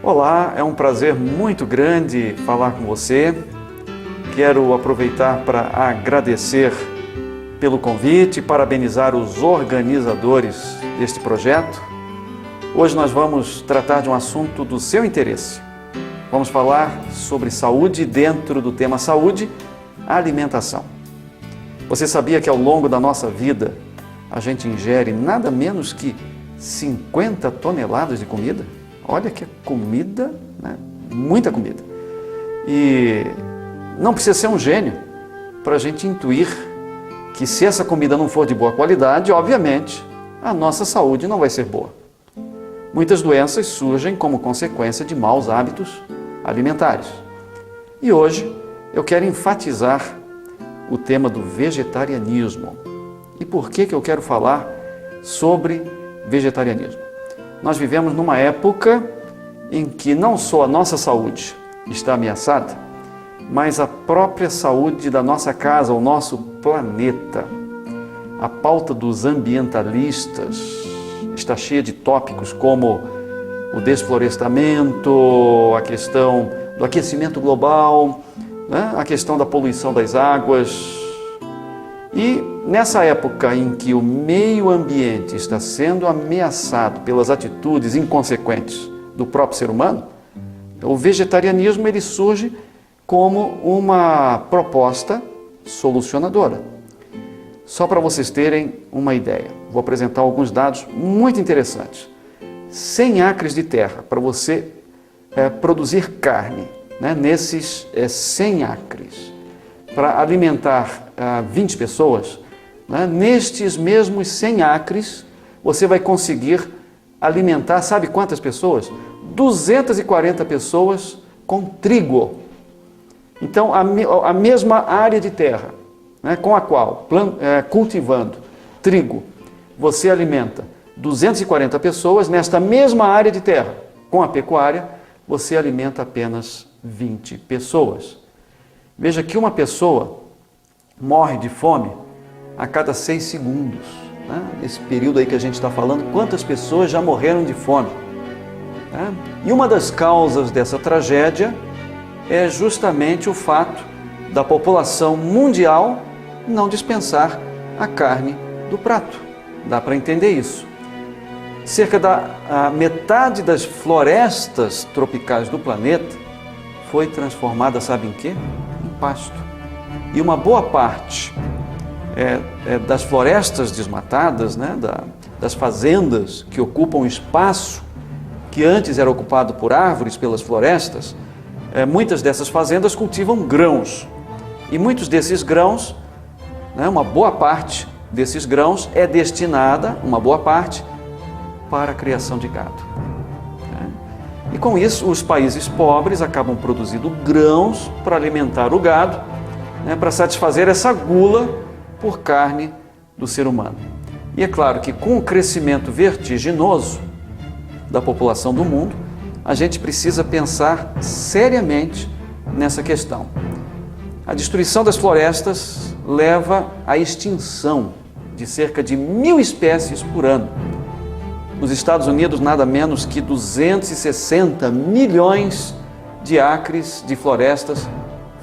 Olá, é um prazer muito grande falar com você. Quero aproveitar para agradecer pelo convite e parabenizar os organizadores deste projeto. Hoje nós vamos tratar de um assunto do seu interesse. Vamos falar sobre saúde dentro do tema saúde, a alimentação. Você sabia que ao longo da nossa vida a gente ingere nada menos que 50 toneladas de comida? Olha que comida, né? Muita comida. E não precisa ser um gênio para a gente intuir que se essa comida não for de boa qualidade, obviamente, a nossa saúde não vai ser boa. Muitas doenças surgem como consequência de maus hábitos alimentares. E hoje eu quero enfatizar o tema do vegetarianismo. E por que eu quero falar sobre vegetarianismo? Nós vivemos numa época em que não só a nossa saúde está ameaçada, mas a própria saúde da nossa casa, o nosso planeta. A pauta dos ambientalistas está cheia de tópicos como o desflorestamento, a questão do aquecimento global, né? A questão da poluição das águas. E nessa época em que o meio ambiente está sendo ameaçado pelas atitudes inconsequentes do próprio ser humano, o vegetarianismo ele surge como uma proposta solucionadora. Só para vocês terem uma ideia, vou apresentar alguns dados muito interessantes. 100 acres de terra para você produzir carne, né? Nesses 100 acres, para alimentar 20 pessoas, né? Nestes mesmos 100 acres, você vai conseguir alimentar, sabe quantas pessoas? 240 pessoas com trigo. Então, a mesma área de terra, né, com a qual, cultivando trigo, você alimenta 240 pessoas, nesta mesma área de terra, com a pecuária, você alimenta apenas 20 pessoas. Veja que uma pessoa morre de fome a cada 6 segundos. Né? Nesse período aí que a gente está falando, quantas pessoas já morreram de fome? Né? E uma das causas dessa tragédia é justamente o fato da população mundial não dispensar a carne do prato. Dá para entender isso. Cerca da metade das florestas tropicais do planeta foi transformada, sabe em quê? Em pasto. E uma boa parte das florestas desmatadas, né, das fazendas que ocupam espaço que antes era ocupado por árvores, pelas florestas, muitas dessas fazendas cultivam grãos. E muitos desses grãos, né, uma boa parte desses grãos é destinada, uma boa parte, para a criação de gado. E com isso, os países pobres acabam produzindo grãos para alimentar o gado, né, para satisfazer essa gula por carne do ser humano. E é claro que com o crescimento vertiginoso da população do mundo, a gente precisa pensar seriamente nessa questão. A destruição das florestas leva à extinção de cerca de 1.000 espécies por ano. Nos Estados Unidos, nada menos que 260 milhões de acres de florestas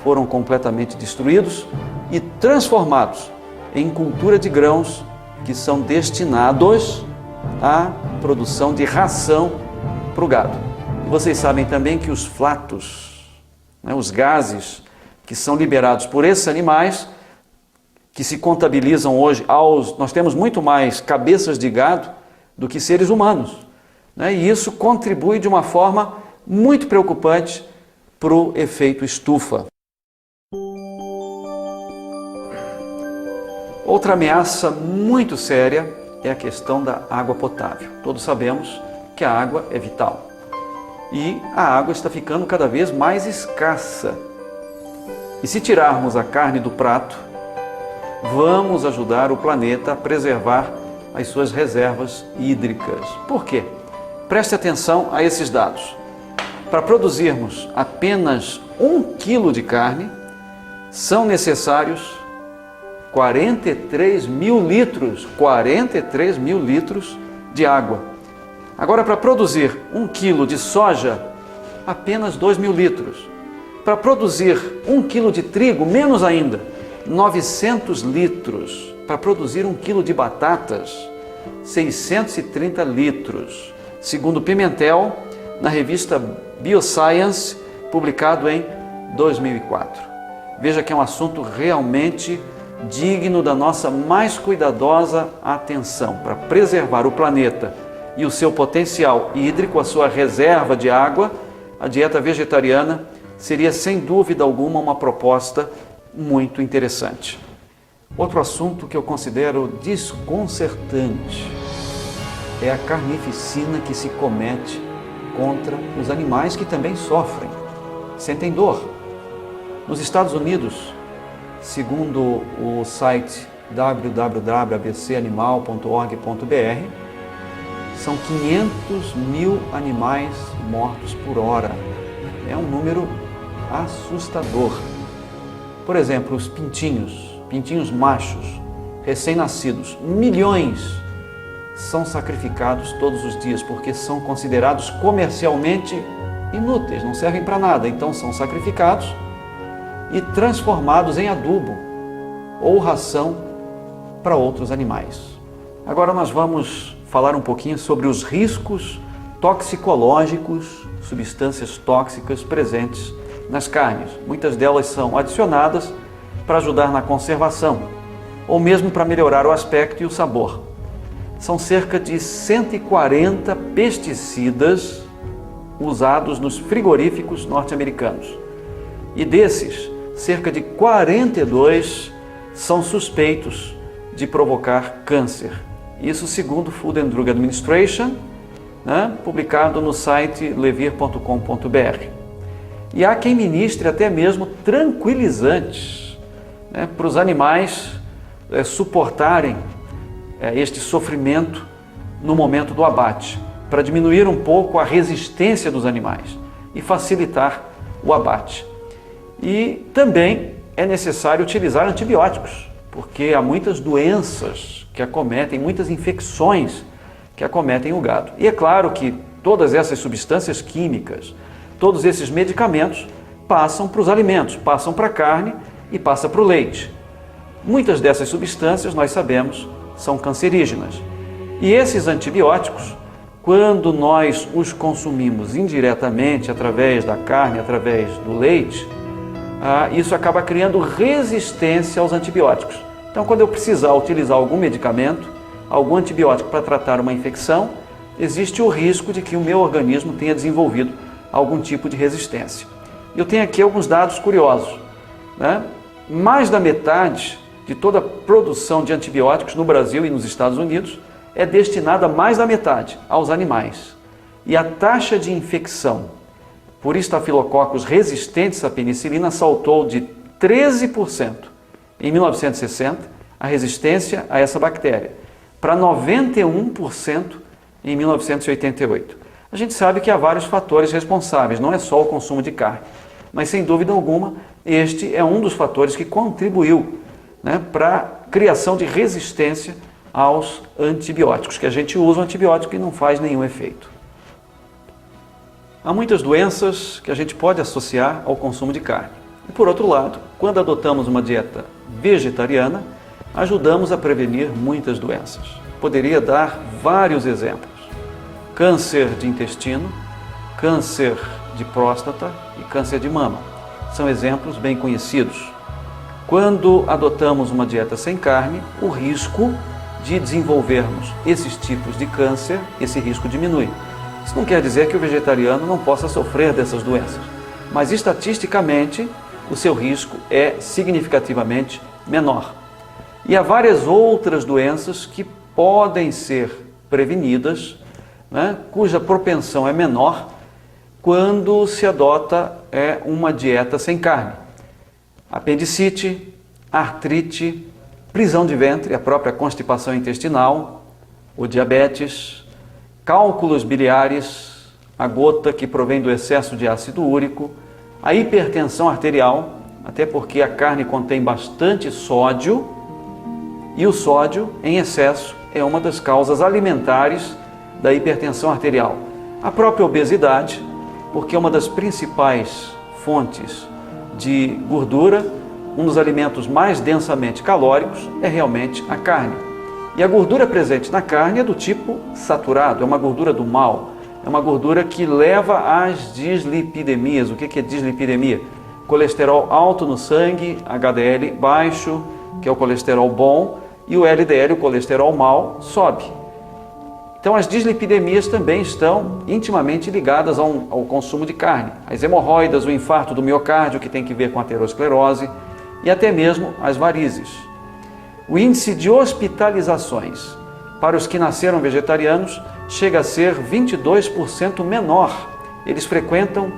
foram completamente destruídos e transformados em cultura de grãos que são destinados à produção de ração para o gado. E vocês sabem também que os flatos, né, os gases que são liberados por esses animais, que se contabilizam hoje, nós temos muito mais cabeças de gado do que seres humanos, né? E isso contribui de uma forma muito preocupante para o efeito estufa. Outra ameaça muito séria é a questão da água potável. Todos sabemos que a água é vital e a água está ficando cada vez mais escassa. E se tirarmos a carne do prato, vamos ajudar o planeta a preservar as suas reservas hídricas. Por quê? Preste atenção a esses dados. Para produzirmos apenas 1 quilo de carne, são necessários 43 mil litros de água. Agora, para produzir 1 quilo de soja, apenas 2.000 litros. Para produzir 1 quilo de trigo, menos ainda, 900 litros. Para produzir 1 quilo de batatas, 630 litros. Segundo Pimentel, na revista Bioscience, publicado em 2004. Veja que é um assunto realmente digno da nossa mais cuidadosa atenção para preservar o planeta e o seu potencial hídrico, a sua reserva de água. A dieta vegetariana seria sem dúvida alguma uma proposta muito interessante. Outro assunto que eu considero desconcertante é a carnificina que se comete contra os animais que também sofrem, sentem dor. Nos Estados Unidos, segundo o site www.abcanimal.org.br, são 500.000 animais mortos por hora. É um número assustador. Por exemplo, os pintinhos machos, recém-nascidos, milhões são sacrificados todos os dias porque são considerados comercialmente inúteis, não servem para nada. Então são sacrificados e transformados em adubo ou ração para outros animais. Agora nós vamos falar um pouquinho sobre os riscos toxicológicos, substâncias tóxicas presentes nas carnes. Muitas delas são adicionadas para ajudar na conservação ou mesmo para melhorar o aspecto e o sabor. São cerca de 140 pesticidas usados nos frigoríficos norte-americanos. E desses, cerca de 42 são suspeitos de provocar câncer. Isso segundo o Food and Drug Administration, publicado no site levir.com.br. E há quem ministre até mesmo tranquilizantes para os animais suportarem este sofrimento no momento do abate, para diminuir um pouco a resistência dos animais e facilitar o abate. E também é necessário utilizar antibióticos, porque há muitas doenças que acometem, muitas infecções que acometem o gado. E é claro que todas essas substâncias químicas, todos esses medicamentos passam para os alimentos, passam para a carne e passam para o leite. Muitas dessas substâncias, nós sabemos, são cancerígenas. E esses antibióticos, quando nós os consumimos indiretamente, através da carne, através do leite, isso acaba criando resistência aos antibióticos. Então, quando eu precisar utilizar algum medicamento, algum antibiótico para tratar uma infecção, existe o risco de que o meu organismo tenha desenvolvido algum tipo de resistência. Eu tenho aqui alguns dados curiosos. Mais da metade de toda a produção de antibióticos no Brasil e nos Estados Unidos é destinada, mais da metade, aos animais. E a taxa de infecção por estafilococos resistentes à penicilina saltou de 13% em 1960, a resistência a essa bactéria, para 91% em 1988. A gente sabe que há vários fatores responsáveis, não é só o consumo de carne, mas sem dúvida alguma, este é um dos fatores que contribuiu para a criação de resistência aos antibióticos, que a gente usa um antibiótico e não faz nenhum efeito. Há muitas doenças que a gente pode associar ao consumo de carne. E por outro lado, quando adotamos uma dieta vegetariana, ajudamos a prevenir muitas doenças. Poderia dar vários exemplos: câncer de intestino, câncer de próstata e câncer de mama. São exemplos bem conhecidos. Quando adotamos uma dieta sem carne, o risco de desenvolvermos esses tipos de câncer, esse risco diminui. Isso não quer dizer que o vegetariano não possa sofrer dessas doenças, mas estatisticamente o seu risco é significativamente menor. E há várias outras doenças que podem ser prevenidas, cuja propensão é menor quando se adota uma dieta sem carne. Apendicite, artrite, prisão de ventre, a própria constipação intestinal, o diabetes, cálculos biliares, a gota que provém do excesso de ácido úrico, a hipertensão arterial, até porque a carne contém bastante sódio, e o sódio em excesso é uma das causas alimentares da hipertensão arterial. A própria obesidade porque é uma das principais fontes de gordura. Um dos alimentos mais densamente calóricos é realmente a carne. E a gordura presente na carne é do tipo saturado, é uma gordura do mal, é uma gordura que leva às dislipidemias. O que é dislipidemia? Colesterol alto no sangue, HDL baixo, que é o colesterol bom, e o LDL, o colesterol mau, sobe. Então as dislipidemias também estão intimamente ligadas ao consumo de carne. As hemorroidas, o infarto do miocárdio, que tem que ver com a aterosclerose, e até mesmo as varizes. O índice de hospitalizações para os que nasceram vegetarianos chega a ser 22% menor. Eles frequentam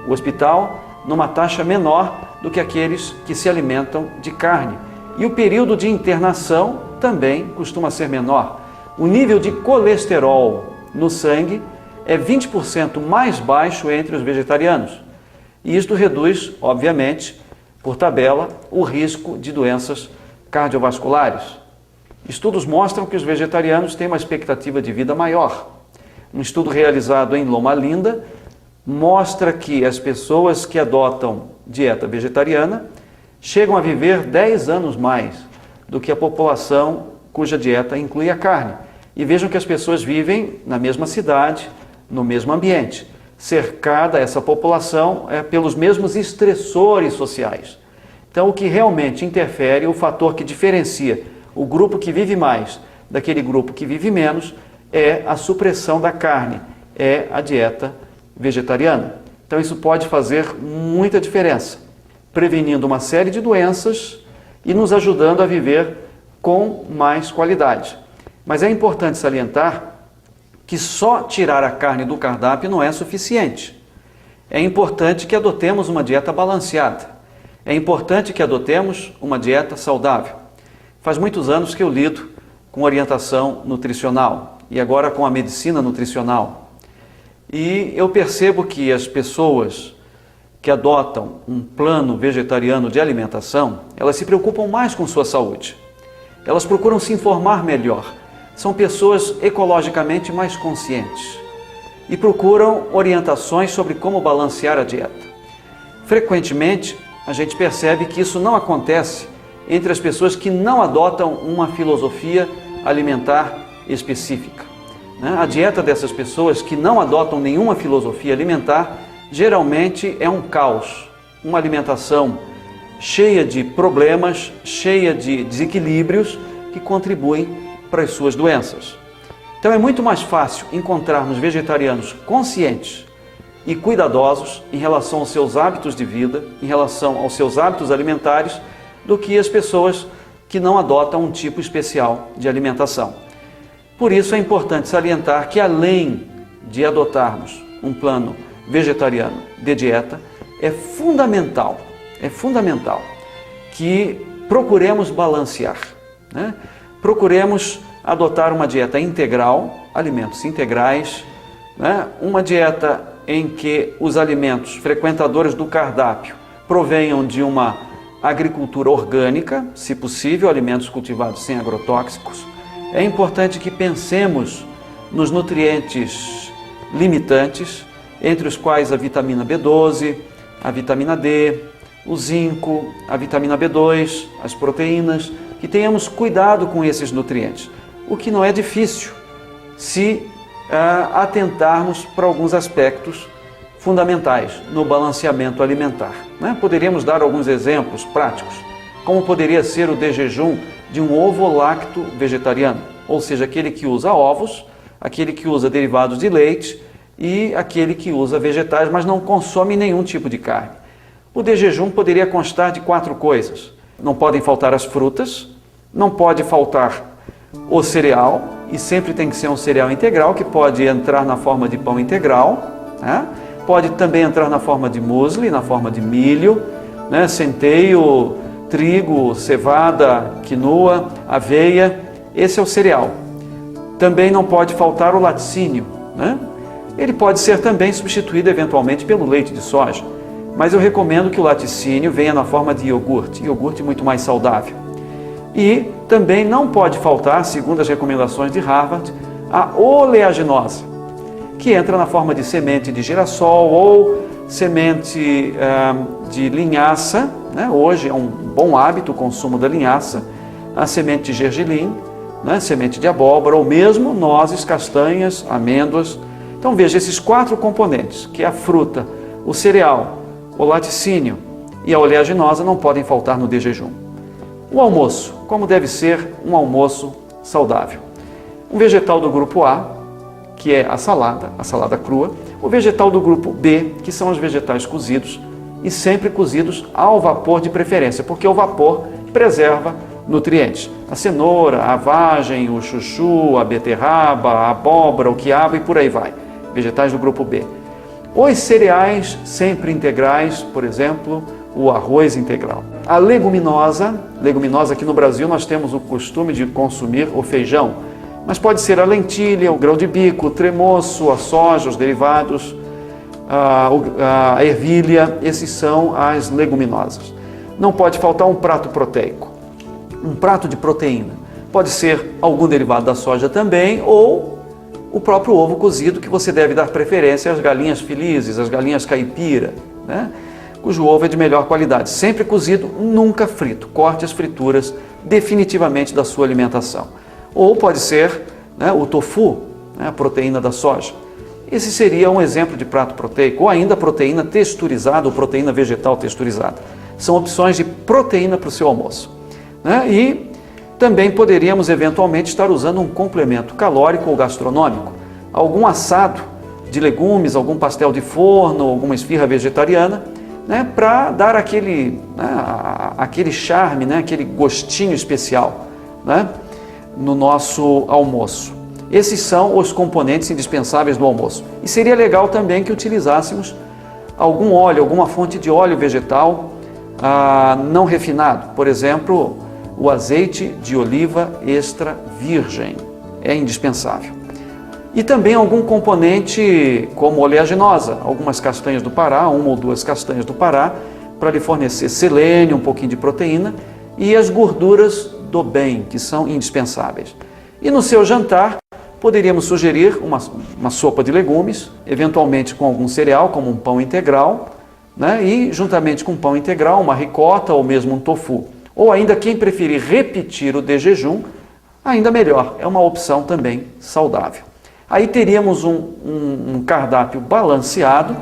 o hospital numa taxa menor do que aqueles que se alimentam de carne. E o período de internação também costuma ser menor. O nível de colesterol no sangue é 20% mais baixo entre os vegetarianos. E isto reduz, obviamente, por tabela, o risco de doenças cardiovasculares. Estudos mostram que os vegetarianos têm uma expectativa de vida maior. Um estudo realizado em Loma Linda mostra que as pessoas que adotam dieta vegetariana chegam a viver 10 anos mais do que a população cuja dieta inclui a carne. E vejam que as pessoas vivem na mesma cidade, no mesmo ambiente, cercada essa população pelos mesmos estressores sociais. Então, o que realmente interfere, o fator que diferencia o grupo que vive mais daquele grupo que vive menos, é a supressão da carne, é a dieta vegetariana. Então, isso pode fazer muita diferença, prevenindo uma série de doenças e nos ajudando a viver com mais qualidade. Mas é importante salientar que só tirar a carne do cardápio não é suficiente. É importante que adotemos uma dieta balanceada. É importante que adotemos uma dieta saudável. Faz muitos anos que eu lido com orientação nutricional e agora com a medicina nutricional. E eu percebo que as pessoas que adotam um plano vegetariano de alimentação, elas se preocupam mais com sua saúde. Elas procuram se informar melhor. São pessoas ecologicamente mais conscientes e procuram orientações sobre como balancear a dieta. Frequentemente, a gente percebe que isso não acontece entre as pessoas que não adotam uma filosofia alimentar específica. A dieta dessas pessoas que não adotam nenhuma filosofia alimentar geralmente é um caos, uma alimentação cheia de problemas, cheia de desequilíbrios que contribuem para as suas doenças. Então é muito mais fácil encontrarmos vegetarianos conscientes e cuidadosos em relação aos seus hábitos de vida, em relação aos seus hábitos alimentares, do que as pessoas que não adotam um tipo especial de alimentação. Por isso é importante salientar que, além de adotarmos um plano vegetariano de dieta, é fundamental que procuremos balancear, Procuremos adotar uma dieta integral, alimentos integrais, uma dieta em que os alimentos frequentadores do cardápio provenham de uma agricultura orgânica, se possível, alimentos cultivados sem agrotóxicos. É importante que pensemos nos nutrientes limitantes, entre os quais a vitamina B12, a vitamina D, o zinco, a vitamina B2, as proteínas, que tenhamos cuidado com esses nutrientes, o que não é difícil se atentarmos para alguns aspectos fundamentais no balanceamento alimentar. Poderíamos dar alguns exemplos práticos, como poderia ser o de jejum de um ovo-lacto vegetariano, ou seja, aquele que usa ovos, aquele que usa derivados de leite e aquele que usa vegetais, mas não consome nenhum tipo de carne. O de jejum poderia constar de 4 coisas. Não podem faltar as frutas, não pode faltar o cereal, e sempre tem que ser um cereal integral, que pode entrar na forma de pão integral, pode também entrar na forma de muesli, na forma de milho, centeio, trigo, cevada, quinoa, aveia, esse é o cereal. Também não pode faltar o laticínio, Ele pode ser também substituído eventualmente pelo leite de soja, mas eu recomendo que o laticínio venha na forma de iogurte muito mais saudável. E também não pode faltar, segundo as recomendações de Harvard, a oleaginosa, que entra na forma de semente de girassol ou semente de linhaça, né? Hoje é um bom hábito o consumo da linhaça, a semente de gergelim, né? Semente de abóbora ou mesmo nozes, castanhas, amêndoas. Então veja, esses 4 componentes, que é a fruta, o cereal, o laticínio e a oleaginosa, não podem faltar no de jejum. O almoço, como deve ser um almoço saudável? Um vegetal do grupo A, que é a salada crua. O vegetal do grupo B, que são os vegetais cozidos, e sempre cozidos ao vapor de preferência, porque o vapor preserva nutrientes. A cenoura, a vagem, o chuchu, a beterraba, a abóbora, o quiabo e por aí vai. Vegetais do grupo B. Os cereais sempre integrais, por exemplo, o arroz integral. A leguminosa aqui no Brasil nós temos o costume de consumir o feijão, mas pode ser a lentilha, o grão de bico, o tremoço, a soja, os derivados, a ervilha, esses são as leguminosas. Não pode faltar um prato proteico, um prato de proteína. Pode ser algum derivado da soja também ou o próprio ovo cozido, que você deve dar preferência às galinhas felizes, às galinhas caipira, né? Cujo ovo é de melhor qualidade. Sempre cozido, nunca frito. Corte as frituras definitivamente da sua alimentação. Ou pode ser, né, o tofu, né, a proteína da soja. Esse seria um exemplo de prato proteico, ou ainda proteína texturizada ou proteína vegetal texturizada. São opções de proteína para o seu almoço, né? E também poderíamos eventualmente estar usando um complemento calórico ou gastronômico. Algum assado de legumes, algum pastel de forno, alguma esfirra vegetariana, né, para dar aquele charme, né, aquele gostinho especial, né, no nosso almoço. Esses são os componentes indispensáveis do almoço. E seria legal também que utilizássemos algum óleo, alguma fonte de óleo vegetal não refinado. Por exemplo, o azeite de oliva extra virgem é indispensável. E também algum componente como oleaginosa, algumas castanhas do Pará, 1 ou 2 castanhas do Pará, para lhe fornecer selênio, um pouquinho de proteína, e as gorduras do bem, que são indispensáveis. E no seu jantar, poderíamos sugerir uma sopa de legumes, eventualmente com algum cereal, como um pão integral, né? E juntamente com pão integral, uma ricota ou mesmo um tofu. Ou ainda, quem preferir repetir o de jejum, ainda melhor, é uma opção também saudável. Aí teríamos um cardápio balanceado,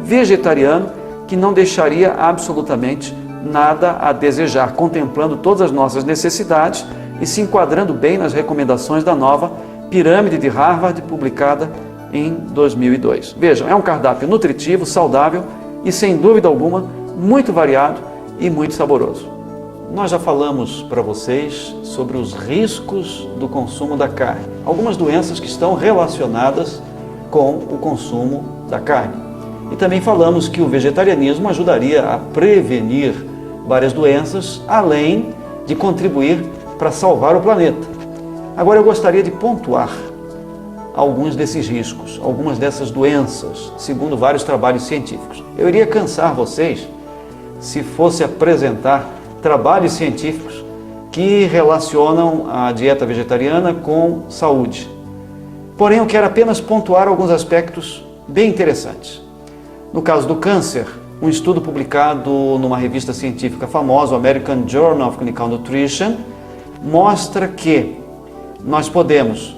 vegetariano, que não deixaria absolutamente nada a desejar, contemplando todas as nossas necessidades e se enquadrando bem nas recomendações da nova Pirâmide de Harvard, publicada em 2002. Vejam, é um cardápio nutritivo, saudável e, sem dúvida alguma, muito variado e muito saboroso. Nós já falamos para vocês sobre os riscos do consumo da carne, algumas doenças que estão relacionadas com o consumo da carne. E também falamos que o vegetarianismo ajudaria a prevenir várias doenças, além de contribuir para salvar o planeta. Agora eu gostaria de pontuar alguns desses riscos, algumas dessas doenças, segundo vários trabalhos científicos. Eu iria cansar vocês se fosse apresentar trabalhos científicos que relacionam a dieta vegetariana com saúde. Porém, eu quero apenas pontuar alguns aspectos bem interessantes. No caso do câncer, um estudo publicado numa revista científica famosa, o American Journal of Clinical Nutrition, mostra que nós podemos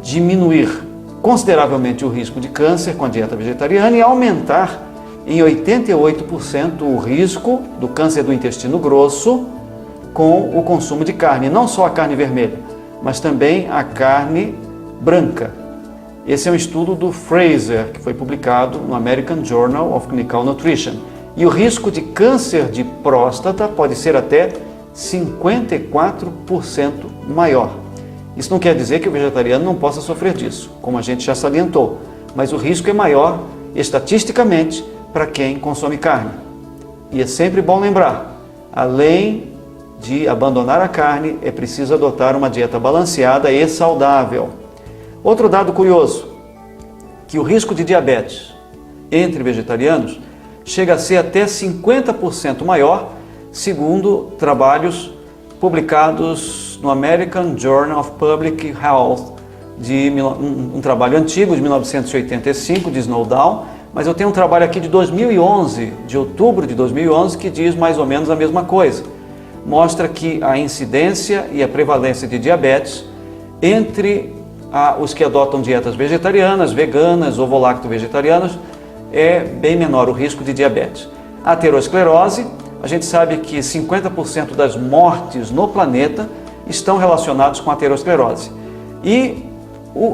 diminuir consideravelmente o risco de câncer com a dieta vegetariana e aumentar em 88% o risco do câncer do intestino grosso com o consumo de carne, não só a carne vermelha, mas também a carne branca. Esse é um estudo do Fraser, que foi publicado no American Journal of Clinical Nutrition. E o risco de câncer de próstata pode ser até 54% maior. Isso não quer dizer que o vegetariano não possa sofrer disso, como a gente já salientou, mas o risco é maior, estatisticamente, para quem consome carne. E é sempre bom lembrar, além de abandonar a carne, é preciso adotar uma dieta balanceada e saudável. Outro dado curioso, que o risco de diabetes entre vegetarianos chega a ser até 50% maior, segundo trabalhos publicados no American Journal of Public Health um trabalho antigo, de 1985, de Snowdown, mas eu tenho um trabalho aqui de 2011, de outubro de 2011, que diz mais ou menos a mesma coisa. Mostra que a incidência e a prevalência de diabetes entre os que adotam dietas vegetarianas, veganas, ovo-lacto-vegetarianas, é bem menor o risco de diabetes. A aterosclerose, a gente sabe que 50% das mortes no planeta estão relacionadas com a aterosclerose. E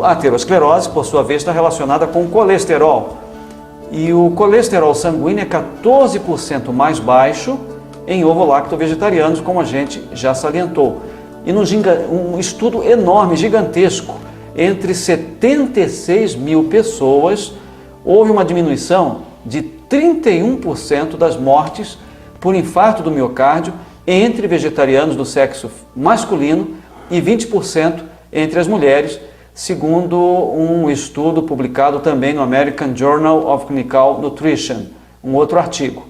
a aterosclerose, por sua vez, está relacionada com o colesterol. E o colesterol sanguíneo é 14% mais baixo em ovo-lacto-vegetarianos, como a gente já salientou. E um estudo enorme, gigantesco, entre 76 mil pessoas, houve uma diminuição de 31% das mortes por infarto do miocárdio entre vegetarianos do sexo masculino e 20% entre as mulheres, segundo um estudo publicado também no American Journal of Clinical Nutrition, um outro artigo.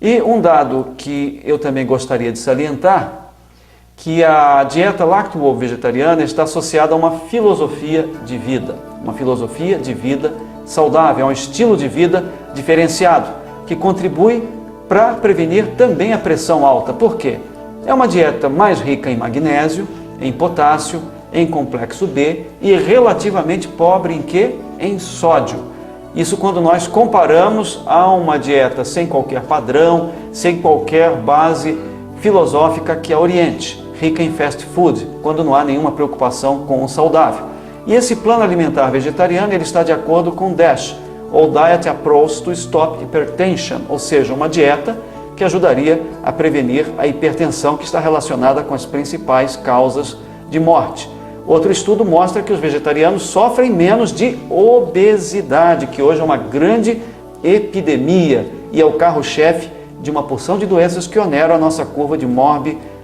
E um dado que eu também gostaria de salientar, que a dieta lacto-ovo-vegetariana está associada a uma filosofia de vida saudável, a um estilo de vida diferenciado, que contribui para prevenir também a pressão alta. Por quê? É uma dieta mais rica em magnésio, em potássio, em complexo B e relativamente pobre em quê? Em sódio. Isso quando nós comparamos a uma dieta sem qualquer padrão, sem qualquer base filosófica que a oriente, rica em fast food, quando não há nenhuma preocupação com o saudável. E esse plano alimentar vegetariano ele está de acordo com DASH, ou Diet Approach to Stop Hypertension, ou seja, uma dieta que ajudaria a prevenir a hipertensão que está relacionada com as principais causas de morte. Outro estudo mostra que os vegetarianos sofrem menos de obesidade, que hoje é uma grande epidemia e é o carro-chefe de uma porção de doenças que oneram a nossa curva de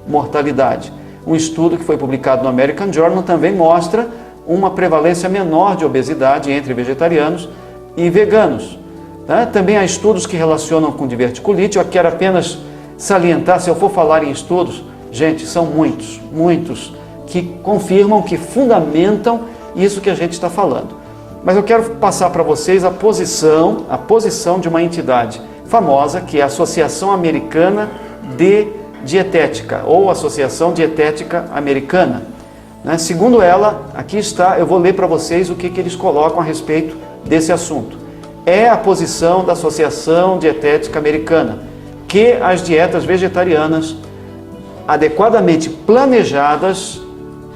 mortalidade. Um estudo que foi publicado no American Journal também mostra uma prevalência menor de obesidade entre vegetarianos e veganos. Também há estudos que relacionam com diverticulite. Eu quero apenas salientar, se eu for falar em estudos, gente, são muitos, que confirmam, que fundamentam isso que a gente está falando. Mas eu quero passar para vocês a posição de uma entidade famosa, que é a Associação Americana de Dietética, ou Associação Dietética Americana. Segundo ela, aqui está, eu vou ler para vocês o que eles colocam a respeito desse assunto. É a posição da Associação Dietética Americana, que as dietas vegetarianas adequadamente planejadas,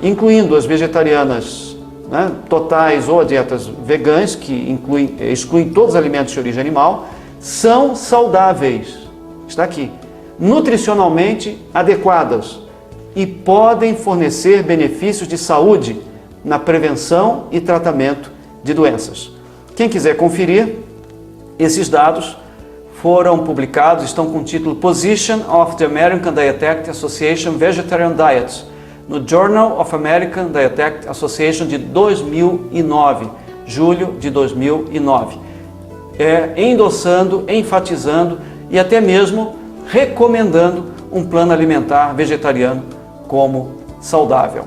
incluindo as vegetarianas totais ou as dietas veganas, que excluem todos os alimentos de origem animal, são saudáveis, está aqui, nutricionalmente adequadas e podem fornecer benefícios de saúde na prevenção e tratamento de doenças. Quem quiser conferir, esses dados foram publicados, estão com o título Position of the American Dietetic Association Vegetarian Diets, no Journal of American Dietetic Association de 2009, julho de 2009. Endossando, enfatizando e até mesmo recomendando um plano alimentar vegetariano como saudável.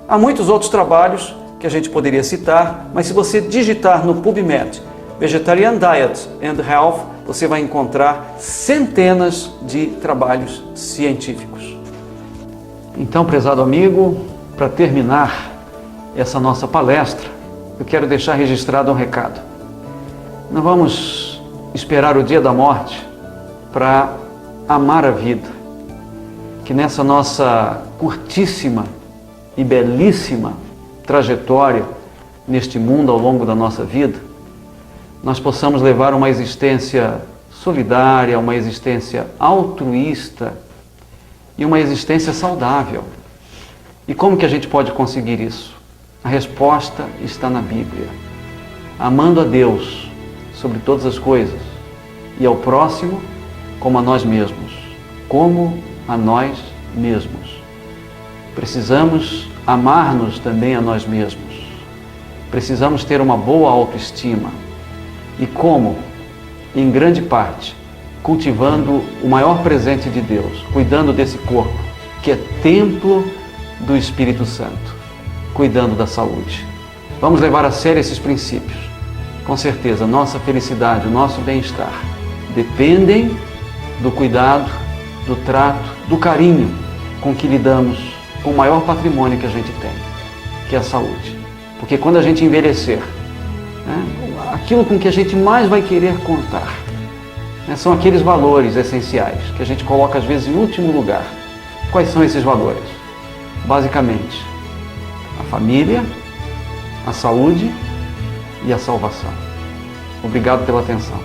Há muitos outros trabalhos que a gente poderia citar, mas se você digitar no PubMed Vegetarian Diet and Health, você vai encontrar centenas de trabalhos científicos. Então, prezado amigo, para terminar essa nossa palestra, eu quero deixar registrado um recado. Não vamos esperar o dia da morte para amar a vida, que nessa nossa curtíssima e belíssima trajetória neste mundo ao longo da nossa vida, nós possamos levar uma existência solidária, uma existência altruísta e uma existência saudável. E como que a gente pode conseguir isso? A resposta está na Bíblia. Amando a Deus sobre todas as coisas e ao próximo como a nós mesmos. Como a nós mesmos. Precisamos amar-nos também a nós mesmos. Precisamos ter uma boa autoestima. E como? Em grande parte, cultivando o maior presente de Deus, cuidando desse corpo, que é templo do Espírito Santo, cuidando da saúde. Vamos levar a sério esses princípios. Com certeza, nossa felicidade, o nosso bem-estar dependem do cuidado, do trato, do carinho com que lidamos com o maior patrimônio que a gente tem, que é a saúde. Porque quando a gente envelhecer, aquilo com que a gente mais vai querer contar, são aqueles valores essenciais que a gente coloca às vezes em último lugar. Quais são esses valores? Basicamente, a família, a saúde e a salvação. Obrigado pela atenção.